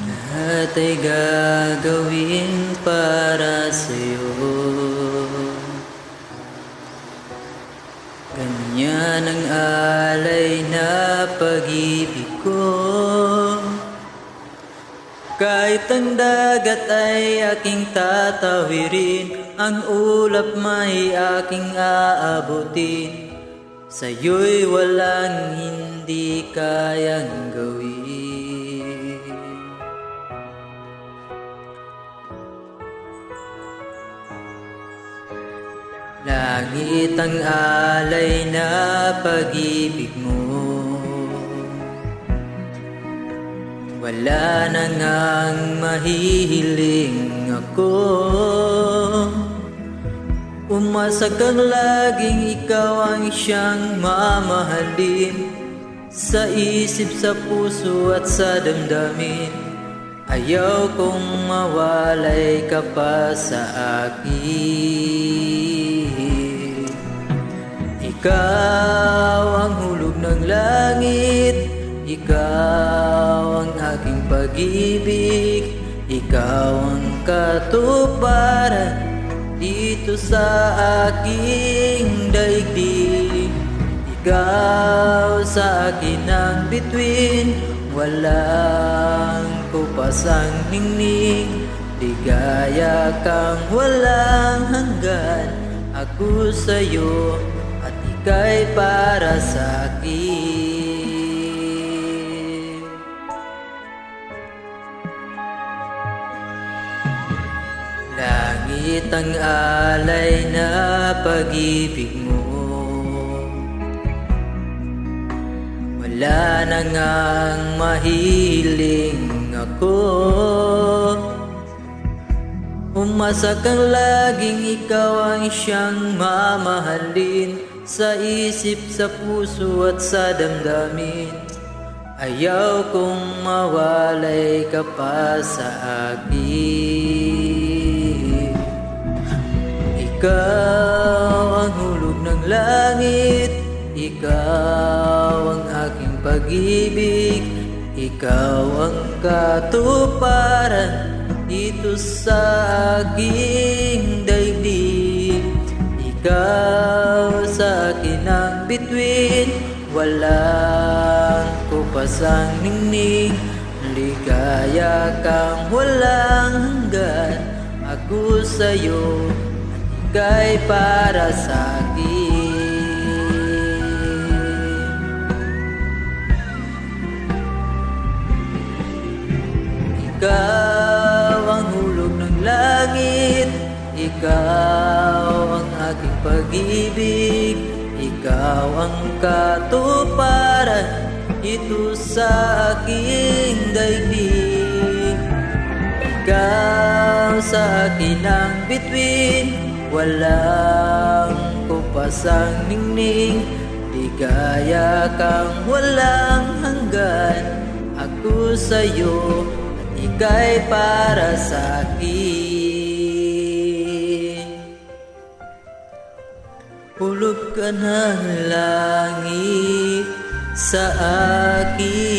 Lahat ay gagawin para sa'yo. Ganyan ang alay na pag-ibig ko. Kahit ang dagat ay aking tatawirin, ang ulap may aking aabutin, sa'yo'y walang hindi kayang gawin. Langit ang alay na pag-ibig mo, wala na ngang mahihiling ako. Umasa kang laging ikaw ang siyang mamahalin, sa isip, sa puso at sa damdamin. Ayaw kong mawalay ka pa sa akin. Ikaw ang hulog ng langit, ikaw ang aking pag-ibig, ikaw ang katuparan dito sa aking daigdig. Ikaw sa akin ang bituin, walang kupasang ningning, ligaya kang walang hanggan. Ako sa'yo at ika'y para sa'kin. Langit ang alay na pag-ibig mo, wala na ngang mahiling ako. Umasa kang laging ikaw ang siyang mamahalin, sa isip, sa puso at sa damdamin. Ayaw kong mawalay ka pa sa akin. Ikaw ang hulog ng langit, ikaw ang aking pag-ibig, ikaw ang katuparan dito sa aking daigdig. Ikaw sa akin ang bituin, walang kupasang ningning, ligaya kang walang hanggan. Ako sa'yo at ika'y para sa'kin. Ikaw ang hulog ng langit, ikaw ang aking pag-ibig, ikaw ang katuparan dito sa aking daigdig. Ikaw sa akin ang bituin, walang kupasang ningning, ligaya kang walang hanggan. Ako sa'yo at ika'y para sa'kin. Hulog ka ng langit sa akin.